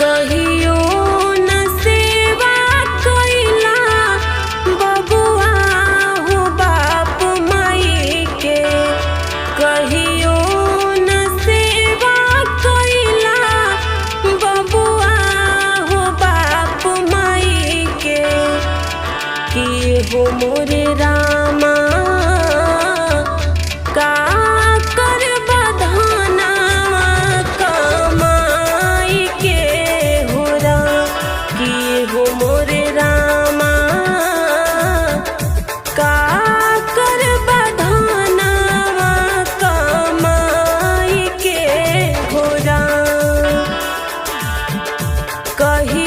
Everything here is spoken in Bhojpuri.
कहियो न सेवा कइला बबुआ हो बाप माई के। कहियो न सेवा कइला बबुआ हो बाप माई के। कि हो मोरे रामा का कर बधानावा कमाई के हो राम। कि हो मोरे रामा का कर बधानावा कमाई के हो राम। कही